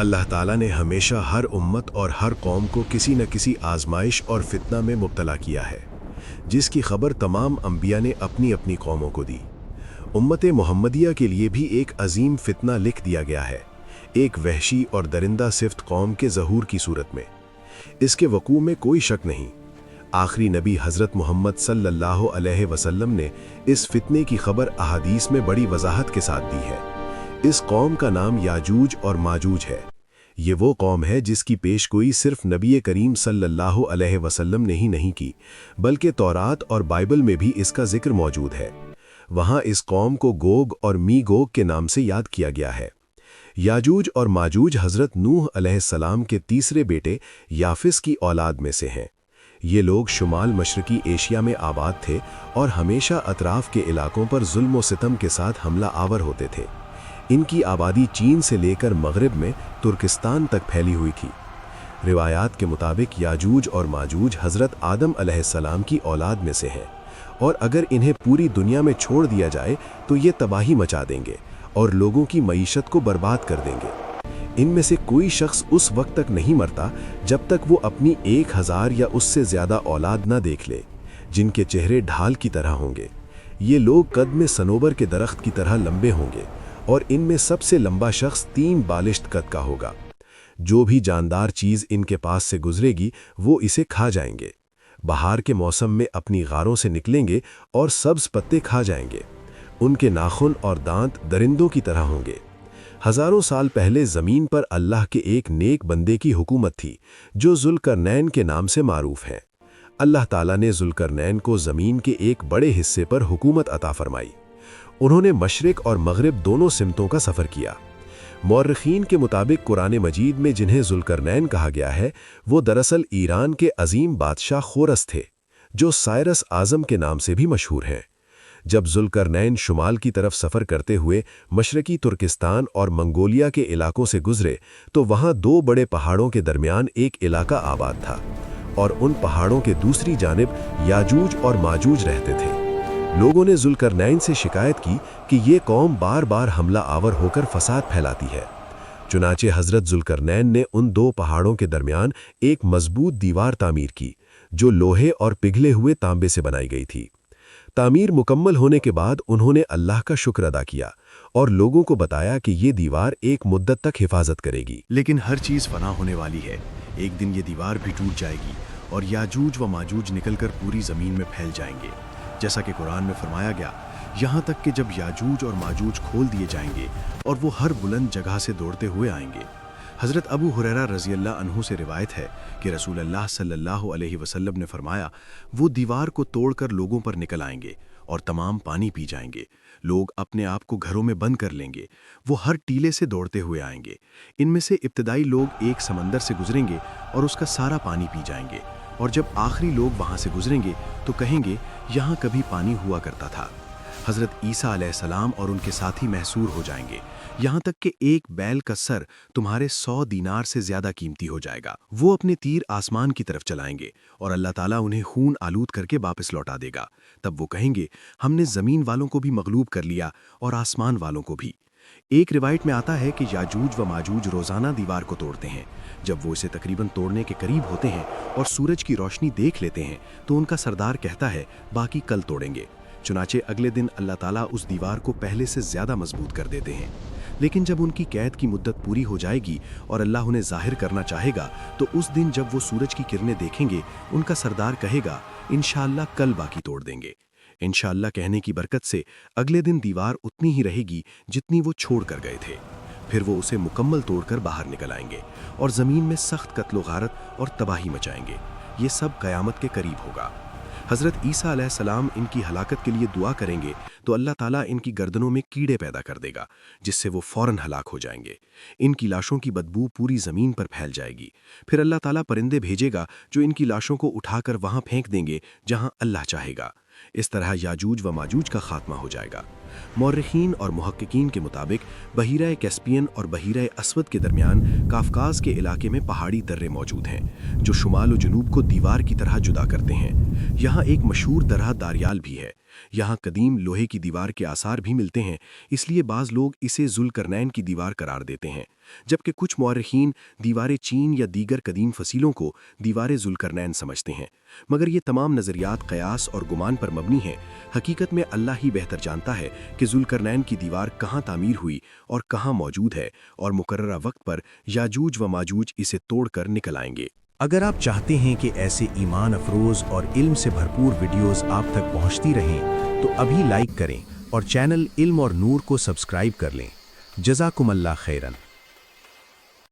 اللہ تعالیٰ نے ہمیشہ ہر امت اور ہر قوم کو کسی نہ کسی آزمائش اور فتنہ میں مبتلا کیا ہے، جس کی خبر تمام انبیاء نے اپنی اپنی قوموں کو دی۔ امت محمدیہ کے لیے بھی ایک عظیم فتنہ لکھ دیا گیا ہے، ایک وحشی اور درندہ صفت قوم کے ظہور کی صورت میں۔ اس کے وقوع میں کوئی شک نہیں۔ آخری نبی حضرت محمد صلی اللہ علیہ وسلم نے اس فتنے کی خبر احادیث میں بڑی وضاحت کے ساتھ دی ہے۔ اس قوم کا نام یاجوج اور ماجوج ہے۔ یہ وہ قوم ہے جس کی پیش گوئی صرف نبی کریم صلی اللہ علیہ وسلم نے ہی نہیں کی، بلکہ تورات اور بائبل میں بھی اس کا ذکر موجود ہے۔ وہاں اس قوم کو گوگ اور می گوگ کے نام سے یاد کیا گیا ہے۔ یاجوج اور ماجوج حضرت نوح علیہ السلام کے تیسرے بیٹے یافس کی اولاد میں سے ہیں۔ یہ لوگ شمال مشرقی ایشیا میں آباد تھے اور ہمیشہ اطراف کے علاقوں پر ظلم و ستم کے ساتھ حملہ آور ہوتے تھے۔ ان کی آبادی چین سے لے کر مغرب میں ترکستان تک پھیلی ہوئی تھی۔ روایات کے مطابق یاجوج اور ماجوج حضرت آدم علیہ السلام کی اولاد میں سے ہیں، اور اگر انہیں پوری دنیا میں چھوڑ دیا جائے تو یہ تباہی مچا دیں گے اور لوگوں کی معیشت کو برباد کر دیں گے۔ ان میں سے کوئی شخص اس وقت تک نہیں مرتا جب تک وہ اپنی 1000 یا اس سے زیادہ اولاد نہ دیکھ لے، جن کے چہرے ڈھال کی طرح ہوں گے۔ یہ لوگ قد میں صنوبر کے درخت کی طرح لمبے ہوں گے، اور ان میں سب سے لمبا شخص 3 بالشت قد کا ہوگا۔ جو بھی جاندار چیز ان کے پاس سے گزرے گی وہ اسے کھا جائیں گے۔ بہار کے موسم میں اپنی غاروں سے نکلیں گے اور سبز پتے کھا جائیں گے۔ ان کے ناخن اور دانت درندوں کی طرح ہوں گے۔ ہزاروں سال پہلے زمین پر اللہ کے ایک نیک بندے کی حکومت تھی جو ذوالقرنین کے نام سے معروف ہے۔ اللہ تعالیٰ نے ذوالقرنین کو زمین کے ایک بڑے حصے پر حکومت عطا فرمائی۔ انہوں نے مشرق اور مغرب دونوں سمتوں کا سفر کیا۔ مورخین کے مطابق قرآن مجید میں جنہیں ذوالقرنین کہا گیا ہے وہ دراصل ایران کے عظیم بادشاہ خورس تھے، جو سائرس اعظم کے نام سے بھی مشہور ہیں۔ جب ذوالقرنین شمال کی طرف سفر کرتے ہوئے مشرقی ترکستان اور منگولیا کے علاقوں سے گزرے تو وہاں 2 بڑے پہاڑوں کے درمیان ایک علاقہ آباد تھا، اور ان پہاڑوں کے دوسری جانب یاجوج اور ماجوج رہتے تھے۔ لوگوں نے ذوالقرنین سے شکایت کی کہ یہ قوم بار بار حملہ آور ہو کر فساد پھیلاتی ہے۔ چنانچہ حضرت ذوالقرنین نے ان 2 پہاڑوں کے درمیان ایک مضبوط دیوار تعمیر کی، جو لوہے اور پگھلے ہوئے تانبے سے بنائی گئی تھی۔ تعمیر مکمل ہونے کے بعد انہوں نے اللہ کا شکر ادا کیا اور لوگوں کو بتایا کہ یہ دیوار ایک مدت تک حفاظت کرے گی، لیکن ہر چیز فنا ہونے والی ہے۔ ایک دن یہ دیوار بھی ٹوٹ جائے گی اور یاجوج و ماجوج نکل کر پوری زمین میں پھیل جائیں گے، جیسا کہ قرآن میں فرمایا گیا، یہاں تک کہ جب یاجوج اور ماجوج کھول دیے جائیں گے اور وہ ہر بلند جگہ سے دوڑتے ہوئے آئیں گے۔ حضرت ابو ہریرہ رضی اللہ عنہ سے روایت ہے کہ رسول اللہ صلی اللہ علیہ وسلم نے فرمایا، وہ دیوار کو توڑ کر لوگوں پر نکل آئیں گے اور تمام پانی پی جائیں گے۔ لوگ اپنے آپ کو گھروں میں بند کر لیں گے، وہ ہر ٹیلے سے دوڑتے ہوئے آئیں گے۔ ان میں سے ابتدائی لوگ ایک سمندر سے گزریں گے اور اس کا سارا پانی پی جائیں گے، اور جب آخری لوگ وہاں سے گزریں گے تو کہیں گے یہاں کبھی پانی ہوا کرتا تھا۔ حضرت عیسیٰ علیہ السلام اور ان کے ساتھی محصور ہو جائیں گے، یہاں تک کہ ایک بیل کا سر تمہارے 100 دینار سے زیادہ قیمتی ہو جائے گا۔ وہ اپنے تیر آسمان کی طرف چلائیں گے اور اللہ تعالیٰ انہیں خون آلود کر کے واپس لوٹا دے گا۔ تب وہ کہیں گے ہم نے زمین والوں کو بھی مغلوب کر لیا اور آسمان والوں کو بھی۔ ایک روایت میں آتا ہے کہ یاجوج و ماجوج روزانہ دیوار کو توڑتے ہیں۔ جب وہ اسے تقریباً توڑنے کے قریب ہوتے ہیں اور سورج کی روشنی دیکھ لیتے ہیں تو ان کا سردار کہتا ہے باقی کل توڑیں گے۔ چنانچہ اگلے دن اللہ تعالیٰ اس دیوار کو پہلے سے زیادہ مضبوط کر دیتے ہیں۔ لیکن جب ان کی قید کی مدت پوری ہو جائے گی اور اللہ انہیں ظاہر کرنا چاہے گا تو اس دن جب وہ سورج کی کرنیں دیکھیں گے ان کا سردار کہے گا انشاءاللہ کل باقی توڑ دیں گے۔ انشاءاللہ کہنے کی برکت سے اگلے دن دیوار اتنی ہی رہے گی جتنی وہ چھوڑ کر گئے تھے۔ پھر وہ اسے مکمل توڑ کر باہر نکل آئیں گے اور زمین میں سخت قتل و غارت اور تباہی مچائیں گے۔ یہ سب قیامت کے قریب ہوگا۔ حضرت عیسیٰ علیہ السلام ان کی ہلاکت کے لیے دعا کریں گے تو اللہ تعالیٰ ان کی گردنوں میں کیڑے پیدا کر دے گا، جس سے وہ فوراً ہلاک ہو جائیں گے۔ ان کی لاشوں کی بدبو پوری زمین پر پھیل جائے گی۔ پھر اللہ تعالیٰ پرندے بھیجے گا جو ان کی لاشوں کو اٹھا کر وہاں پھینک دیں گے جہاں اللہ چاہے گا۔ اس طرح یاجوج و ماجوج کا خاتمہ ہو جائے گا۔ مورخین اور محققین کے مطابق بحیرہ کیسپیئن اور بحیرہ اسود کے درمیان کافکاز کے علاقے میں پہاڑی درے موجود ہیں جو شمال و جنوب کو دیوار کی طرح جدا کرتے ہیں۔ یہاں ایک مشہور درہ داریال بھی ہے۔ یہاں قدیم لوہے کی دیوار کے آثار بھی ملتے ہیں، اس لیے بعض لوگ اسے ذوالقرنین کی دیوار قرار دیتے ہیں، جبکہ کچھ مورخین دیوار چین یا دیگر قدیم فصیلوں کو دیوار ذوالقرنین سمجھتے ہیں۔ مگر یہ تمام نظریات قیاس اور گمان پر مبنی ہیں۔ حقیقت میں اللہ ہی بہتر جانتا ہے کہ ذوالقرنین کی دیوار کہاں تعمیر ہوئی اور کہاں موجود ہے، اور مقررہ وقت پر یاجوج و ماجوج اسے توڑ کر نکل آئیں گے۔ اگر آپ چاہتے ہیں کہ ایسے ایمان افروز اور علم سے بھرپور ویڈیوز آپ تک پہنچتی رہیں تو ابھی لائک کریں اور چینل علم اور نور کو سبسکرائب کر لیں۔ جزاکم اللہ خیرن۔